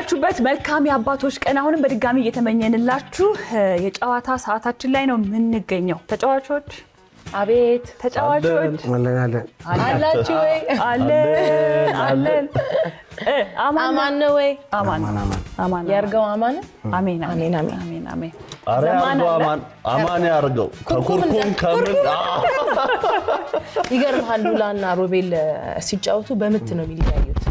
በያላችሁበት መልካም የአባቶች ቀን አሁንም በድጋሚ እየተመኘንላችሁ የጨዋታ ሰዓታችን ላይ ነው የምንገኘው። ተጫዋቾች አቤት ተጫዋቾች አላችሁ ወይ? አለን አማን ነው ወይ? አማን ያርገው አማን አሜን አሜን አሜን አሜን አማን ያርገው ከኩርኩም ከምን ይገርማል። ሉላና ሮቤል ሲጫወቱ በምት ነው የሚለያዩት።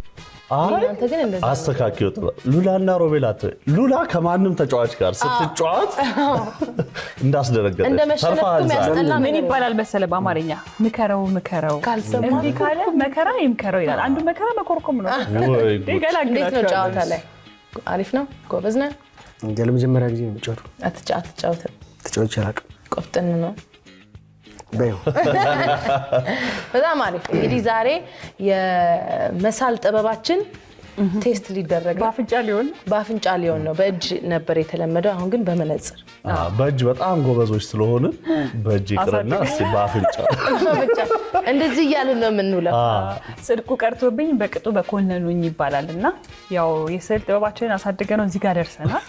አንተ ግን እንደዛ አስተካክዩት። ሉላና ሮቤል ሉላ ከማንም ተጫዋች ጋር ስትጫወት እንዳስደረገጠች ተርፋዛ ምን ይባላል መሰለ በአማርኛ ምከረው እንዲህ ካለ መከራ ይምከረው ይላል። አንዱ መከራ መኮርኮም ነው። እንዴት ነው ጨዋታ ላይ? አሪፍ ነው። ጎበዝ ነህ። ለመጀመሪያ ጊዜ ነው ጨዋታ አትጫወትም? ተጫዋች አላውቅም። ቆፍጠን ነው በይው። በጣም አሪፍ። እንግዲህ ዛሬ የመሳል ጥበባችን ቴስት ሊደረግ በአፍንጫ ሊሆን ነው። በእጅ ነበር የተለመደው፣ አሁን ግን በመነጽር። በእጅ በጣም ጎበዞች ስለሆነ በእጅ ይቅርና እስቲ በአፍንጫ እንደዚህ እያልን ነው የምንውለው። ጽድቁ ቀርቶብኝ በቅጡ በኮነኑኝ ይባላልና ያው የስዕል ጥበባችንን አሳድገ ነው እዚህ ጋር ደርሰናል።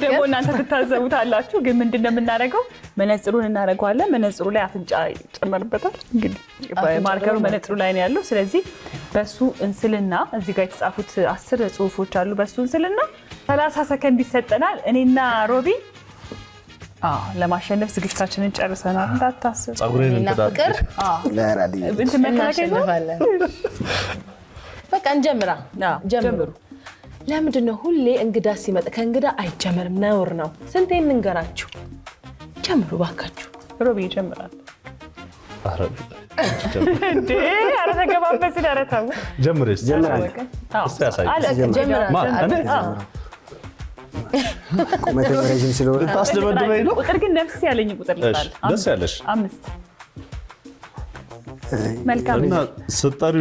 ደግሞ እናንተ ትታዘቡታላችሁ። ግን ምንድነው የምናደርገው? መነጽሩን እናደርገዋለን። መነጽሩ ላይ አፍንጫ ይጨመርበታል። እንግዲህ ማርከሩ መነጽሩ ላይ ነው ያለው። ስለዚህ በሱ እንስልና እዚህ ጋር የተጻፉት 10 ጽሁፎች አሉ። በሱ እንስልና 30 ሰከንድ ይሰጠናል። እኔና ሮቢ ለማሸነፍ ዝግጅታችንን ጨርሰናል። እንዳታስብ ጸጉሬን ፍቅር እናሸንፋለን። በቃ ጀምሩ። ለምንድን ነው ሁሌ እንግዳ ሲመጣ ከእንግዳ አይጀመርም? ነውር ነው። ስንቴ እንንገራችሁ? ጀምሩ ባካችሁ። ሮቢ ይጀምራል። እንዴ ኧረ ተገባበስን። ኧረ ተው ጀምሬስ ቁመቴ ረጅም ስለሆነ ታስደበድበኝ ነው። ቁጥር ግን ነፍስ ያለኝ ቁጥር ልጣል። ደስ ያለሽ 5 መልካም እና ስጠሪ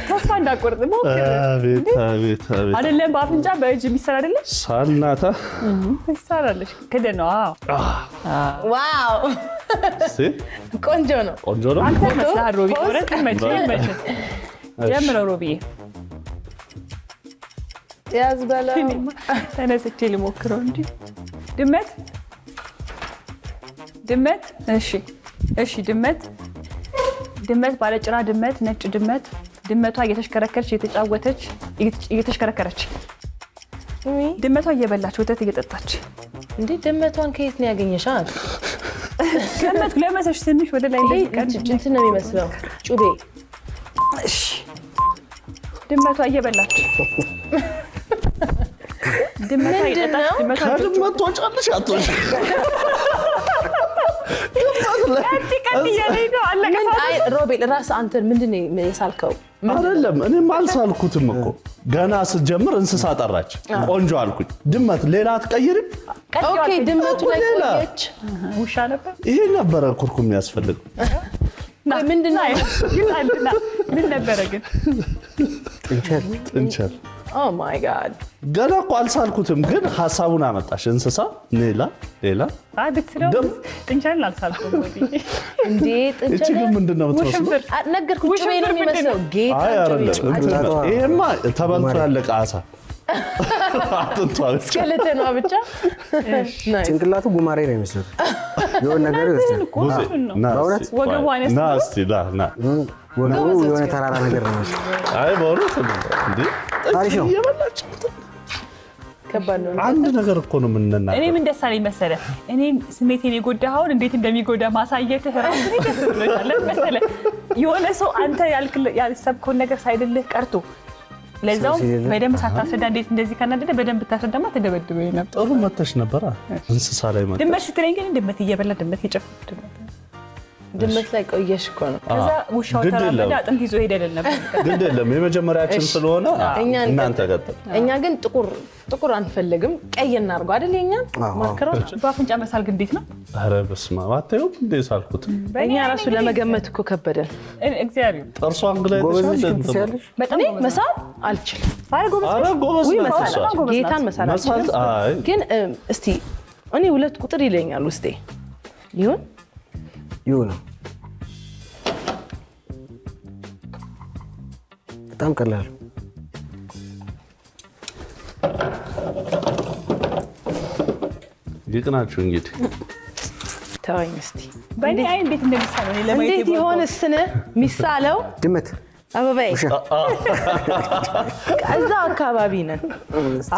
ተስፋ እንዳቆርጥ ሞክር። አቤት አይደለም በአፍንጫ በእጅ የሚሰራ አይደለም ሳልናታ ይሰራልሽ። ከደነው ዋው ቆንጆ ነው። አንተ መስላህ ሮቢ ወረጥ መቼ ጀምረው ሮቢ ያዝ በለው። ተነስቼ ልሞክረው እንጂ ድመት እሺ ድመት ባለጭራ ድመት ነጭ ድመቷ እየተሽከረከረች እየተሽከረከረች ድመቷ እየበላች ወተት እየጠጣች። እንዴ ድመቷን ከየት ነው ያገኘሻት? ገመት ለመሰሽ ትንሽ ወደ ላይ እንደዚህ እንትን ነው የሚመስለው ጩቤ። እሺ ድመቷ እየበላች ድመቷ እየጠጣች ከድመቷ ጫለሽ አትወሽ ሮቤል ራስ አንተ ምንድነው የሳልከው? አይደለም እኔም አልሳልኩትም እኮ ገና ስትጀምር እንስሳ ጠራች። ቆንጆ አልኩኝ። ድመት ሌላ አትቀይርም? ኦኬ ድመቱ ላይ ቆየች። ውሻ ነበር። ይሄ ነበረ ኩርኩም የሚያስፈልገው። ምንድነው ይጣልና ምን ነበረ ግን? ጥንቸል። ኦ ማይ ጋድ ገና እኮ አልሳልኩትም፣ ግን ሐሳቡን አመጣሽ። እንስሳ ሌላ ብትለው ጥንቸል አልሳልኩም ወይ እንዴ? እቺ ግን ምንድነው የምትመስለው? ነገርኩህ፣ ጩቤ ነው የሚመስለው። ጌታ ይሄማ ተበልቶ ያለቀ አሳ አጥንቷ ስኬሌተኗ ብቻ ጭንቅላቱ ጉማሬ ነው የሚመስለው። የሆነ ነገር ይወስዳል። ወገቡ የሆነ ተራራ ነገር ነው የሚመስለው። አይ በእውነት እንዴ ታሪክ ነው። ከባድ ነው። አንድ ነገር እኮ ነው የምንና እኔ ምን ደስ አለኝ መሰለህ? እኔ ስሜቴን የጎዳኸውን እንዴት እንደሚጎዳ ማሳየትህ ራሱ ደስ ብሎኛል መሰለህ። የሆነ ሰው አንተ ያልሰብከውን ነገር ሳይደልህ ቀርቶ ለዛው በደንብ ሳታስረዳ እንዴት እንደዚህ ካናደደ በደንብ ታስረዳማ ተደበድበኝ ነበር። ጥሩ መተሽ ነበር። እንስሳ ላይ መጣ ድመት ስትለኝ ግን ድመት እየበላ ድመት እየጨፈረ ድመት ላይ ቆየሽ እኮ ነው። ከዛ ውሻው ተራመደ አጥንት ይዞ ሄደል ነበር። ግድ የለም የመጀመሪያችን ስለሆነ እናንተ ቀጥል። እኛ ግን ጥቁር አንፈልግም፣ ቀይ እናርገው አይደል? የኛን ማርከራው በአፍንጫ መሳል ግን እንዴት ነው? ኧረ በስመ አብ አታዩም እንዴ ሳልኩት። እኛ ራሱ ለመገመት እኮ ከበደን። እግዚአብሔር ጥርሷን ግላይ ተሻለ። በጣም መሳል አልችልም። ኧረ ጎበዝ ነው። ጌታን መሳል አልችልም። ግን እስቲ እኔ 2 ቁጥር ይለኛል ውስጤ ይሁን በጣም ቀላል ይቅናችሁ እንግዲህ ተወኝ እስቲ በእኔ አይን እንዴት እንደሚሳለው እኔ ለማየት እንዴት ይሆንስን ሚሳለው ድመት አበባዬ ከዛ አካባቢ ነን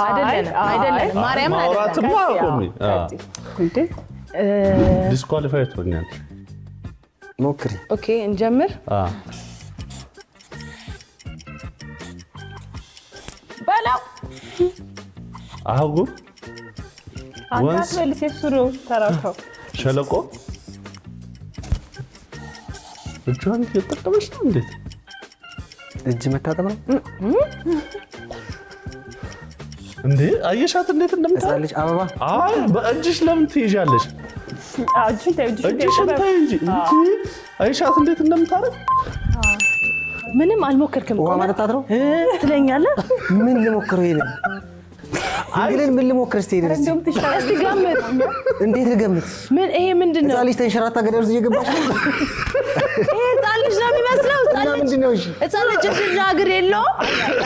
አይደለም ማርያም ማውራትማ ቆሚ እንዴ ዲስኳሊፋይ ትሆኛለሽ ሞክሪ ኦኬ እንጀምር በላው አህጉር አንተ መልስ የሱሩ ተራካው ሸለቆ እጇን እየተጠቀመች ነው እንዴት እጅ መታጠብ ነው እንዴ አየሻት እንዴት እንደምታለች አበባ አይ በእጅሽ ለምን ትይዣለሽ እጅሽን ተይ እንጂ አየሻት እንዴት እንደምታረግ ምንም አልሞከርክም ውሃ ማጠጣት ነው ትለኛለህ ምን ልሞክረው ይሄን እንግዲህ ምን ልሞክር እስቲ ድረስ እስቲ ገምት እንዴት ልገምት ምን ይሄ ምንድነው ህፃን ልጅ ተንሸራታ ገደል ውስጥ እየገባች ነው ይሄ ህፃን ልጅ ነው የሚመስለው እና ምንድነው እሺ ህፃን ልጅ እግር የለውም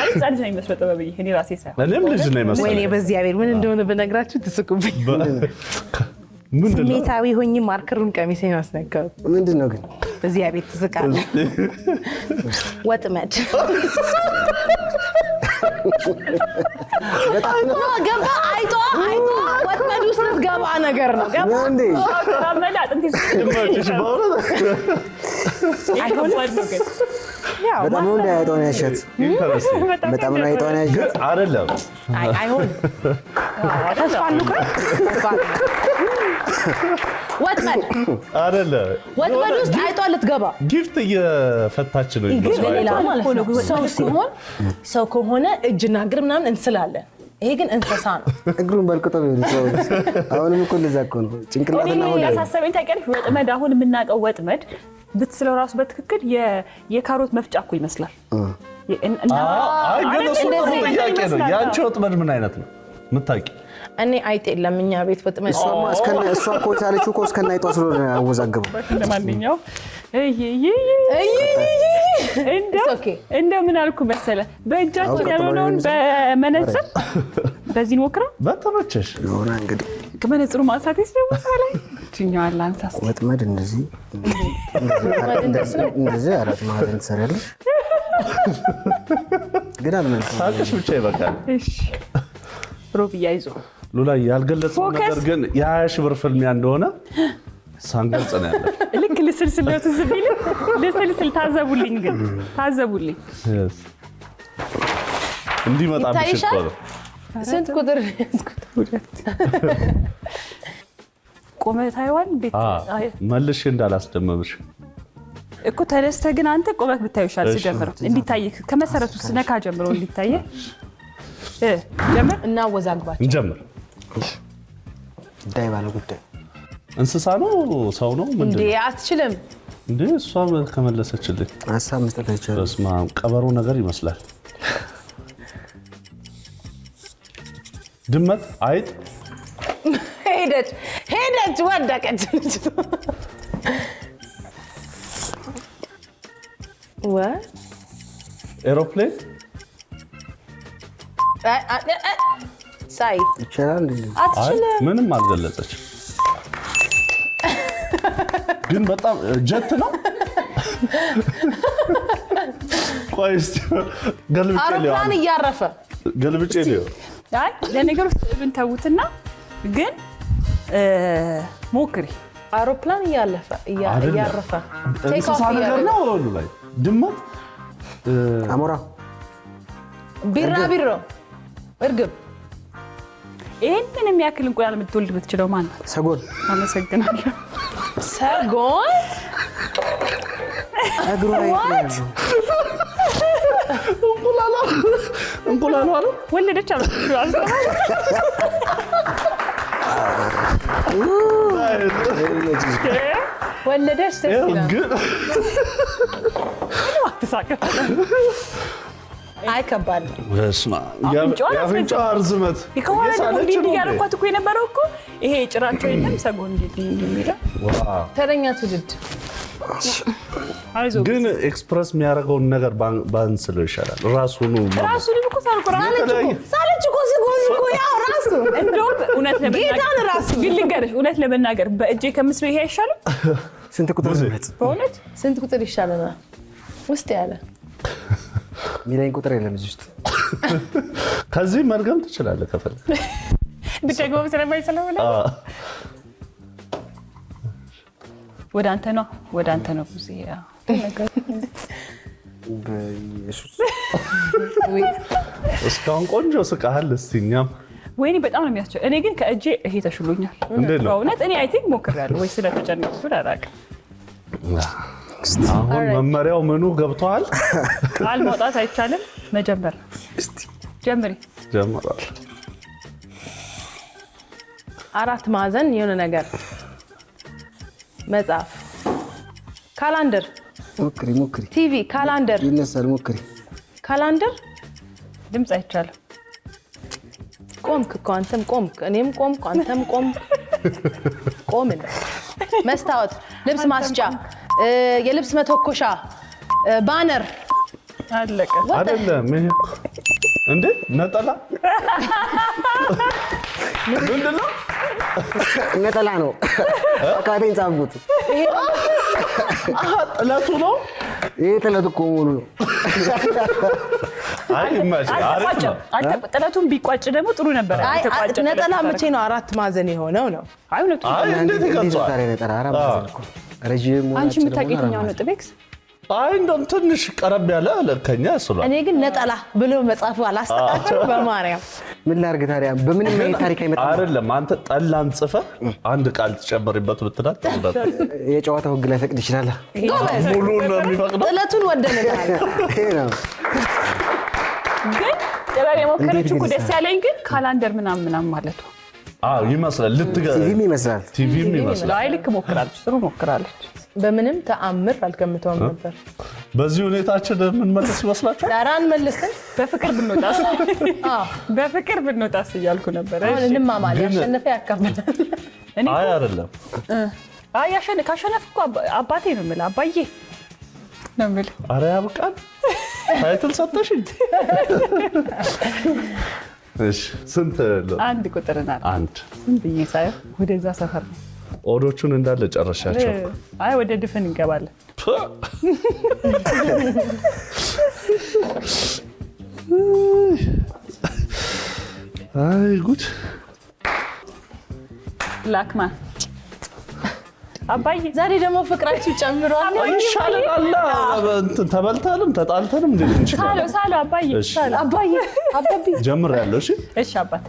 ህፃን ልጅ ነው የሚመስለው ጥበብዬ እኔ ራሴ ሳይሆን እኔም ልጅ ነው የሚመስለው ወይኔ በእግዚአብሔር ምን እንደሆነ በነግራችሁ ትስቁብኝ ምንድነው ስሜታዊ ሆኜ ማርከሩን ቀሚሴን አስነካው ምንድነው ግን በእግዚአብሔር ትስቃለህ ወጥመድ ገባ አይቶ ወጥመድ ውስጥ ገባ ነገር ነው ገባ እንዴ ተራመዳ አጥንት ድመችሽ በእውነት በጣም ነው እንዳይጠውን ያሸት ኢንተረስቲንግ በጣም ነው አይጠውን ያሸት አይደለም አይሆን ተስፋ አሉካ ወጥመድ አይደለም ወጥመድ ውስጥ አይቶ ልትገባ ጊፍት እየፈታች ነው ይመስላል ሰው ከሆነ እጅና እግር ምናምን እንስላለን ይሄ ግን እንስሳ ነው እግሩን በልቅጦ ቢሆን ሰው አሁንም እኮ እንደዛ እኮ ነው ጭንቅላትና እኔ ያሳሰበኝ ታውቂያለሽ ወጥመድ አሁን የምናውቀው ወጥመድ ብትስለው ራሱ በትክክል የካሮት መፍጫ እኮ ይመስላል አይ ግን እሱ ጥያቄ ነው ያንቺ ወጥመድ ምን አይነት ነው የምታውቂ እኔ አይጥ የለም እኛ ቤት ወጥመድ እሷ እኮ የቻለችው እኮ እስከነ አይጧ ስለሆነ አወዛገበው ለማንኛውም እንደው ምን አልኩ መሰለ በእጃችን ያልሆነውን በመነጽር በዚህ ሞክራ በተመቸሽ የሆነ እንግዲህ ከመነጽሩ ማንሳት ይችላል ላይ ትኛዋል አንሳስ ወጥመድ እንደዚህ አራት ማዕዘን ትሰሪያለሽ ግን አልመንኩም ሳቅሽ ብቻ ይበቃል እሺ ሮብያ ይዞ ሉላ ያልገለጸው ነገር ግን የ20 ሺህ ብር ፍልሚያ እንደሆነ ሳንገልጽ ነው ያለው ልክ ልስልስል ነው ትዝቢል ልስልስል ታዘቡልኝ ግን ታዘቡልኝ እንዲመጣ ብቻ ስንት ቁጥር ቆመት አይዋል ቤት መልሽ እንዳላስደመምሽ እኮ ተነስተህ ግን አንተ ቆመት ብታዩሻል ሲጀምር እንዲታይ ከመሰረቱ ስነካ ጀምሮ እንዲታይ ጀምር እና ወዛግባቸው እንጀምር ጉዳይ ባለ ጉዳይ እንስሳ ነው ሰው ነው ምንድነው እንዴ አትችልም እንዴ እሷ ከመለሰችልኝ ሀሳብ መስጠት አይቻልም በስመ አብ ቀበሮ ነገር ይመስላል ድመት አይጥ ሄደች ወደቀች ኤሮፕሌን ሳይ ይቻላል አትችልም ምንም አልገለጸች ግን በጣም ጀት ነው ቆይ እስቲ ገልብጬ ሊሆን አውሮፕላን እያረፈ ገልብጬ ሊሆን አይ ለነገሩ ብንተውትና ግን ሞክሪ አውሮፕላን እያረፈ እንስሳ ነገር ነው ወሉ ላይ ድመት አሞራ ቢራቢሮ እርግብ ይሄንን የሚያክል እንቁላል የምትወልድ የምትችለው ማን ነው? ሰጎን አመሰግናለሁ። ሰጎን እግሩ ላይ እንቁላሏ ነው ወለደች አሉ ወለደች አይ ከባድ የአፍንጫ ርዝመት ያረኳት እኮ የነበረው እኮ ይሄ ጭራቸው የለም ሰጎን የሚለው ተረኛ ትውልድ አይዞህ ግን ኤክስፕረስ የሚያደርገውን ነገር ባንስለው ይሻላል። ራሱን እኮ ሳለች እኮ ሲጎዝ እኮ ያው ራሱ እንደውም እውነት ለመናገር በእጄ ከምስለው ይሄ አይሻልም? ስንት ቁጥር ነው? በእውነት ስንት ቁጥር ይሻለናል? ውስጥ ያለ ሚሊዮን ቁጥር የለም እዚህ ውስጥ። ከዚህ መርገም ትችላለህ ከፈለክ ብትደግመው ስለማይሰለው ወደ አንተ ነው ብዙ በኢየሱስ እስካሁን ቆንጆ ስቃል። እስቲ እኛም ወይኔ በጣም ነው የሚያስችለው። እኔ ግን ከእጄ ይሄ ተሽሎኛል በእውነት። እኔ አይ ቲንክ ሞክሬያለሁ ወይ ስለተጨነቅኩ አላውቅም። አሁን መመሪያው ምኑ ገብቷል? ቃል ማውጣት አይቻልም። መጀመር ጀምሪ ጀምሯል። 4 ማዕዘን የሆነ ነገር መጽሐፍ፣ ካላንደር፣ ሞክሪ ቲቪ፣ ካላንደር ይነሳል። ሞክሪ ካላንደር። ድምፅ አይቻልም። ቆምክ እኮ አንተም ቆምክ፣ እኔም ቆምኩ፣ አንተም ቆምክ። ቆምን። መስታወት፣ ልብስ ማስጫ፣ የልብስ መተኮሻ፣ ባነር። አለቀ አይደለም ይሄ እንዴ? ነጠላ ምንድን ነው? ነጠላ ነው። አካባቢን ጻፉት። ጥለቱ ነው። ይሄ ጥለት እኮ ሙሉ ነው። አይ ጥለቱን ቢቋጭ ደግሞ ጥሩ ነበር። ነጠላ መቼ ነው 4 ማዕዘን የሆነው ነው? አይ እንዴት ይቀርጻል? ነጠላ 4 ማዕዘን እኮ ረጅም ነው። አንቺ የምታውቂው የትኛው ነው ጥቤክስ? አይ እንደውም ትንሽ ቀረብ ያለ ለከኛ ያስሏል። እኔ ግን ነጠላ ብሎ መጻፉ አላስተካከል። በማርያም ምን ላድርግ ታዲያ? በምንም ታሪክ አይመጣም። አይደለም አንተ ጠላን ጽፈህ አንድ ቃል ትጨምሪበት ብትላት ጥበት የጨዋታው ህግ ላይ ፈቅድ ይችላል። ሙሉ ነው የሚፈቅደው። ጥለቱን ወደነታል። ይሄ ነው ግን ጥበብ የሞከረችው እኮ ደስ ያለኝ ግን ካላንደር ምናምን ማለት ነው። አዎ ይመስላል። ቲቪም ይመስላል። አይ ልክ ሞክራለች፣ ጥሩ ሞክራለች። በምንም ተአምር አልገምተውም ነበር። በዚህ ሁኔታችን ምን መልስ ይመስላችኋል? ዳራን መልሰን በፍቅር ብንወጣስ እያልኩ ነበር። አሁን እንማማል። ያሸነፈ ያካፍላል። አይ አይደለም። አይ ካሸነፍኩ እኮ አባቴ ነው የምልህ፣ አባዬ ነው የምልህ። ኧረ ያብቃል። ታይትል ሰጠሽኝ። እሺ ስንት? አንድ ቁጥር እና አንድ ብዬ ሳይሆን ወደዛ ሰፈር ነው። ኦዶቹን እንዳለ ጨረሻቸው። አይ ወደ ድፍን እንገባለን። አይ ጉድ ላክማን አባዬ ዛሬ ደግሞ ፍቅራችሁ ጨምሯል። ይሻላል። ተበልተንም ተጣልተንም እንዴት እንችላለን? ሳሎ አባዬ ሳሎ አባዬ አባቢ ጀምሬያለሁ። እሺ አባቴ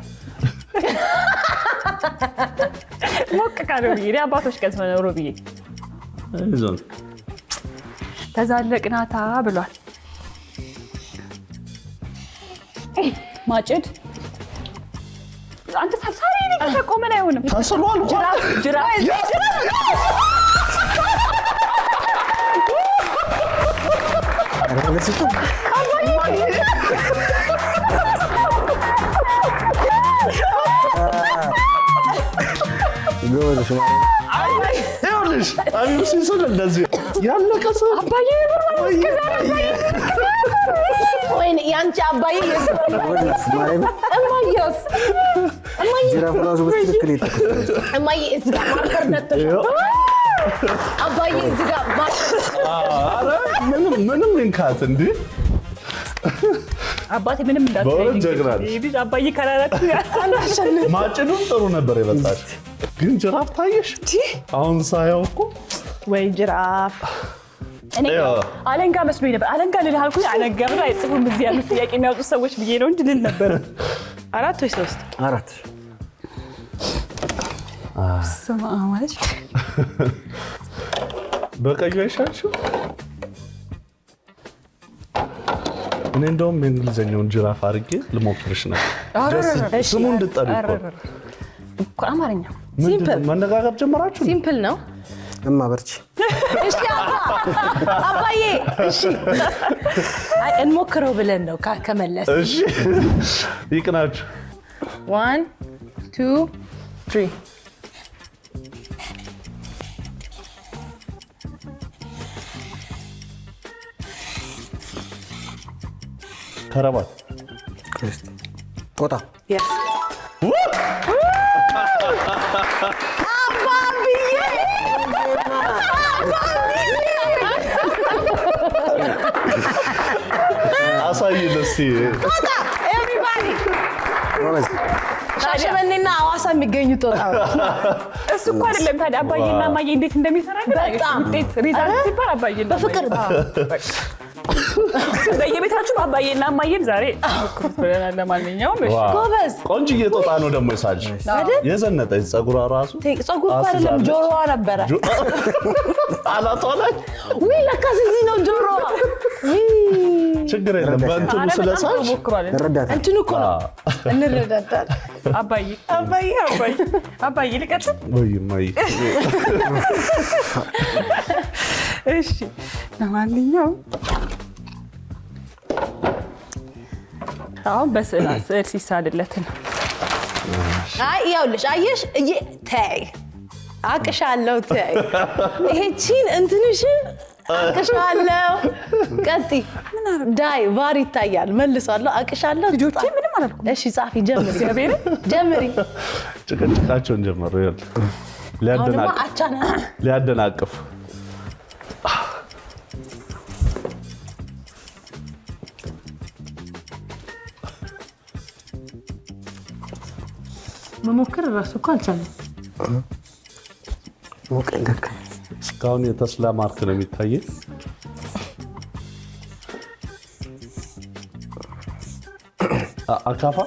ሞቅ ካለው ብዬ አባቶች ቀን ሆነው ብዬ አይዞን ተዛለቅናታ ብሏል። ማጭድ አንተ ሳሳሪ ነኝ ተቆመን አይሆንም። ታስሯል። ጅራፍ ይኸውልሽ አሚሩ ሲሰል እንደዚህ ያለቀ ሰው አባዬ ወይኔ ያንቺ አባዬ እማዬ እዚህ ጋር ማርከር ነጥተሻል። አባዬ እዚህ ጋር ምንም እንካት እንዴ አባቴ ምንም እንዳትለኝ ልጅ አባዬ ካላላት ማጭዱም ጥሩ ነበር የመጣች ግን ጅራፍ ታየሽ። አሁን ሳየው እኮ ወይ ጅራፍ እኔ አለንጋ መስሎኝ ነበር። አለንጋ ልልህ አልኩኝ። አለንጋ ብላ አይጽፉም እዚህ ያሉት ጥያቄ የሚያወጡ ሰዎች ብዬ ነው እንጂ ልል ነበር። 4 ወይ 3? 4 ስማ ማለት በቀዩ አይሻልሽም? እኔ እንደውም የእንግሊዘኛውን ጅራፍ አድርጌ ልሞክርሽ ነው። ስሙ እንድጠሪ እኮ አማርኛ መነጋገር ጀመራችሁ? ሲምፕል ነው። እማ በርቺ። እሺ አባዬ እሺ እንሞክረው ብለን ነው ከመለስ። እሺ ይቅናችሁ። 1 2 3 ከረባት ቆጣ Yes. አሳይን እስቲ ጦጣ everybody ሻሸመኔና ሐዋሳ የሚገኙ ጦጣ እሱ እኮ አይደለም ታዲያ አባዬና እማዬ እንዴት እንደሚሰራ ግን በጣም ውጤት ሪዛልት ሲባል አባዬና በፍቅር በየቤታችሁ አባዬና እማዬን ዛሬ ሞክሩት ብለናል። ለማንኛውም እሺ ጎበዝ ቆንጅዬ ጦጣ ነው ደግሞ የሳልሽ የዘነጠች ፀጉሯ ራሱ ፀጉር እኮ አይደለም ጆሮዋ ነበረ አናቷ ላይ ውይ ለካስ እዚህ ነው ጆሮዋ ችግር የለም በእንትኑ ስለሳልሽ እንረዳታለን እንትኑ እኮ ነው እንረዳዳለን አባዬ ልቀጥል ወይ ማይ እሺ ለማንኛውም አሁን በስዕል ሲሳልለት ነው አይ ይኸውልሽ አየሽ ተይ አቅሻለሁ ተይ ይሄቺን እንትንሽን አቅሻለሁ ቀጥይ ዳይ ቫር ይታያል መልሷለሁ አቅሻለሁ ልጆቼ ምንም አላልኩም እሺ ጻፊ ጀምሪ ጭቅጭቃቸውን ጀመሩ ሊያደናቅፍ መሞከር እራሱ እኮ አልቻለም እስካሁን የተስላ ማርክ ነው የሚታየው አካፋ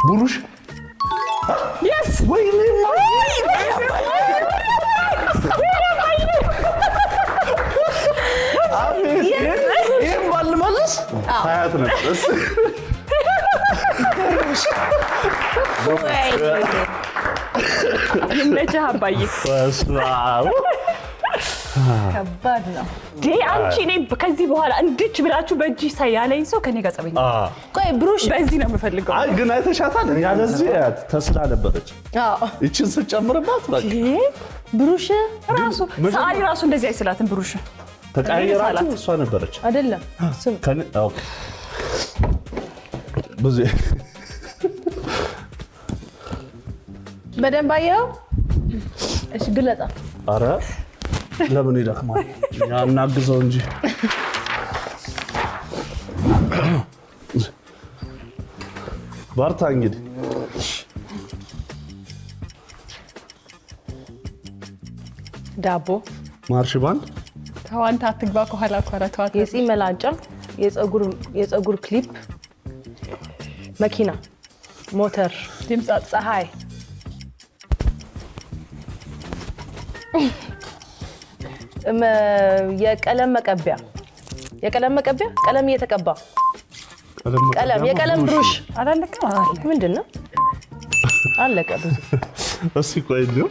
ብሩሽ yes ወይኔ ይሄን ባልመለስ ሀያት ነበር ይመችህ አባዬ ከባድ ነው አንቺ እኔ ከዚህ በኋላ እንድች ብላችሁ በእጅ ያለኝ ሰው ከኔ ጋር ጸበኛ ቆይ ብሩሽ በዚህ ነው የምፈልገው አይ ግን አይተሻታል ያለዚህ ተስላ ነበረች እቺን ስጨምርባት በቃ ብሩሽ ራሱ ሰዓሊ ራሱ እንደዚህ አይስላትም ብሩሽ ተቀያየራችሁ እሷ ነበረች አይደለም ስም ኦኬ ብዙ በደንብ አየኸው እሺ ግለጣ አረ ለምን ይደክማል ያናግዘው እንጂ ባርታ እንግዲህ ዳቦ ማርሽ ባንድ ተዋንታ አትግባ ከኋላ ተዋት የፂም መላጫ የፀጉር ክሊፕ መኪና ሞተር ድምፅ ፀሐይ የቀለም መቀቢያ ቀለም እየተቀባ የቀለም ብሩሽ አላለቀም ምንድን ነው አለቀ ብዙ እስኪ ቆይ እንደው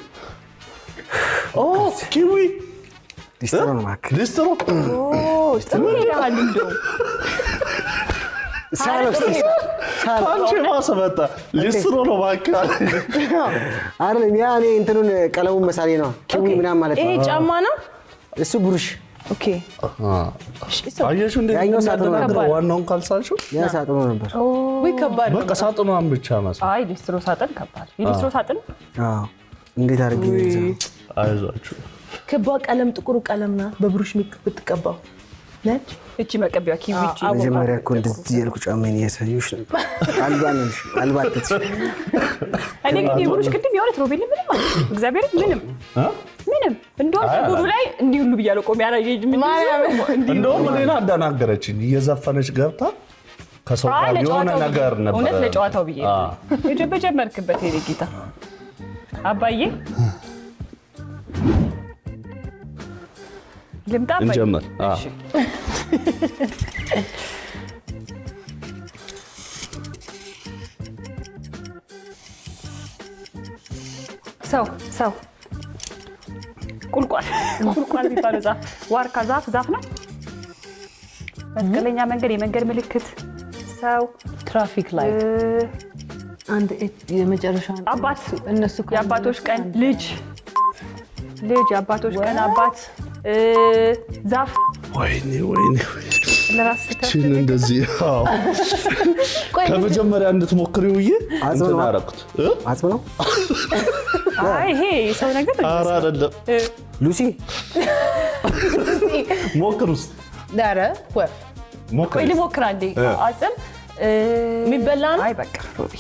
ኪዊ ሊስትሮ ነው ማክ ሊስትሮ ይላል እንደው አንቺ ማሰበታ ሊስትሮ ነው ማካ አይደለም ያ እኔ እንትኑን ቀለሙን መሳሌ ነው ኪዊ ምናምን ማለት ነው ይሄ ጫማ ነው እሱ ብሩሽ ኦኬ አየሽ እንዴ ያኛው ሳጥኑ ነበር ዋናውን ካልሳልሽው ያ ሳጥኑ ነበር ወይ ከባድ በቃ ሳጥኗን ብቻ ማለት አይ ሊስትሮ ሳጥን ከባድ ሊስትሮ ሳጥን አዎ እንዴት አድርጌ አይዟችሁ ክቧ ቀለም ጥቁሩ ቀለም ናት በብሩሽ ብትቀባው ነጭ እቺ መቀቢያ ኪዊቺ መጀመሪያ እኮ እንደዚህ ያልኩ ጫማዬን እያሳዩሽ ነበር አልባትሽ እኔ ግን የብሩሽ ቅድም የሆነ ሮቤል ምንም ማለት እግዚአብሔር ምንም እንደውም ጉዱ ላይ እንዲህ ሁሉ ብያለሁ ቆም ያላየኝ ምን እንደውም እኔን አደናገረችኝ እየዘፈነች ገብታ ከሰው ጋር የሆነ ነገር ነበር እውነት ለጨዋታው ብዬ በጀመርክበት ሄደ ጌታ አባዬ ልምጣ እንጀምር ሰው ቁልቋል የሚባለው ዛፍ ዋርካ ዛፍ ነው መስቀለኛ መንገድ የመንገድ ምልክት ሰው ትራፊክ ላይ አንድ የመጨረሻ አባት እነሱ የአባቶች ቀን ልጅ የአባቶች ቀን አባት ዛፍ ወይኔ ለራስ ችን እንደዚህ ከመጀመሪያ እንድትሞክሪው እንትን አደረኩት። አጽም ነው? አይ ይሄ ሰው ነገር ኧረ አይደለም። ሉሲ ሞክር ውስጥ ዳረ ወፍ ቆይ ልሞክር አንዴ። አጽም የሚበላ ነው? አይ በቃ ሮቢ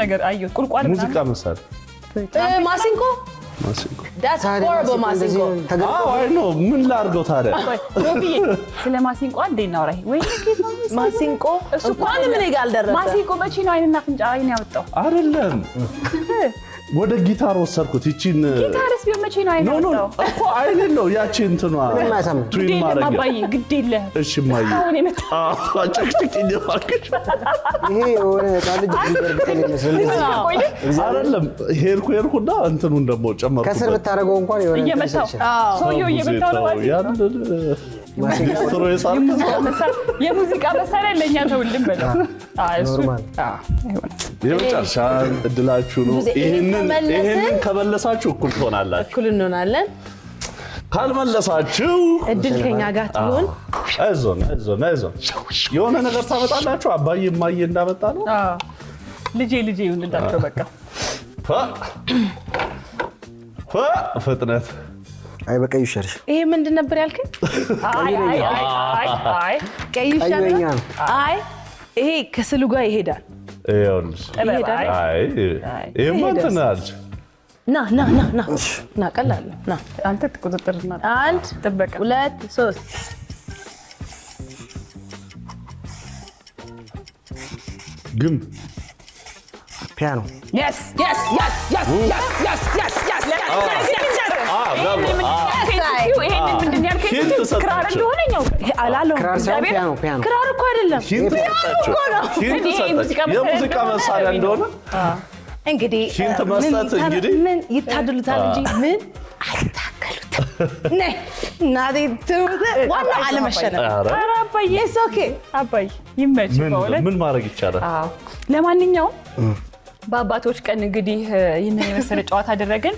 ነገር አየሁ። ቁልቋል ሙዚቃ መሳሪያ ማሲንቆ That's horrible ማሲንቆ። አይ ነው ምን ላድርገው ታዲያ? ሮቢ ስለ ማሲንቆ አንዴ እናውራ። ወይ ማሲንቆ እሱ እንኳን ምን ይጋል ደረሰ። ማሲንቆ መቼ ነው አይንና አፍንጫ አይን ያወጣው? አይደለም ወደ ጊታር ወሰድኩት። ይቺን ጊታርስ ቢሆን መቼ ነው አይን ያወጣው? እኮ አይደል ነው ያቺ እንትኗ ትዊን ማረግ ማባዬ ግድ የለ። እሺ ማዬ አሁን የመጣ ጭቅጭቅ ይደፋክሽ። ይሄ የሆነ ታልጅ ይገርብከኝ ይመስላል። አይደለም ሄድኩና እንትኑን ደግሞ ጨመርኩ። ከስር ብታረገው እንኳን የሆነ እየመጣው ሰውየው እየመጣው ነው ማለት የሙዚቃ መሳሪያ ለኛ ተውልን በለው። እሱ የመጨረሻ እድላችሁ ነው። ይሄንን ከመለሳችሁ እኩል ትሆናላችሁ። እኩል እንሆናለን። ካልመለሳችሁ እድል ከኛ ጋር ትሆን። አይዞን የሆነ ነገር ታመጣላችሁ። አባዬ እማዬ እንዳመጣ ነው። ልጄ ይሁንላቸው በቃ ፍጥነት። አይ በቀዩ ሸርሽ። ይሄ ምንድን ነበር ያልከኝ? አይ ቀዩ ሸርሽ። አይ ይሄ ከስሉ ጋር ይሄዳል። ይኸውልሽ አይ ይሄማ እንትን አለች። ና ቀላል ነው። ና አንተ ቁጥጥር እና አንድ ጥበቃ 2 3 ግም ፒያኖ yes ክራር እንደሆነ ነው አላለው። ክራር እኮ አይደለም የሙዚቃ መሳሪያ እንደሆነ እንግዲህ ምን ይታደሉታል እንጂ ምን አይታከሉትም። ነይ እናቴ ትሙት ዋና አለመሸነፍ። ኧረ አባዬ ኦኬ አባዬ ይመች። ምን ማድረግ ይቻላል? ለማንኛውም በአባቶች ቀን እንግዲህ ይህንን የመሰለ ጨዋታ አደረግን።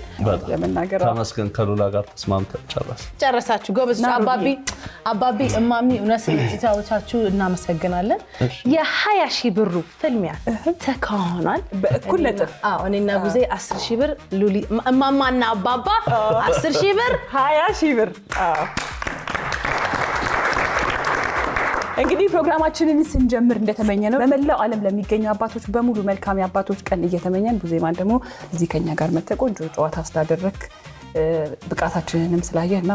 ለመናገር ተመስገን ከሉላ ጋር ተስማምተን ጨረሳችሁ። ጎበዝ አባቢ እማሚ እውነት ስለተጫወታችሁ እናመሰግናለን። የ20 ሺህ ብሩ ፍልሚያ ተካሂዷል በእኩል ነጥብ። እኔና ጉዜ 10 ሺህ ብር፣ ሉሊ እማማና አባባ 10 ሺህ ብር፣ 20 ሺህ ብር። እንግዲህ ፕሮግራማችንን ስንጀምር እንደተመኘ ነው በመላው ዓለም ለሚገኙ አባቶች በሙሉ መልካም የአባቶች ቀን እየተመኘን ቡዜማን ደግሞ እዚህ ከኛ ጋር መጥተህ ቆንጆ ጨዋታ ስላደረክ ብቃታችንንም ስላየህና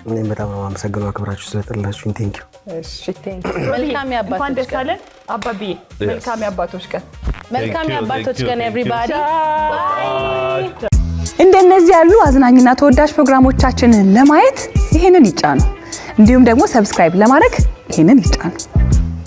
እኔም በጣም አመሰግናለሁ። አክብራችሁ ስለጠራችሁኝ ቴንክ ዩ። እሺ ቴንክ ዩ። መልካም የአባቶች ቀን አባብዬ። መልካም የአባቶች ቀን። መልካም የአባቶች ቀን ኤቭሪባዲ። እንደነዚህ ያሉ አዝናኝና ተወዳጅ ፕሮግራሞቻችንን ለማየት ይሄንን ይጫኑ። እንዲሁም ደግሞ ሰብስክራይብ ለማድረግ ይሄንን ይጫኑ።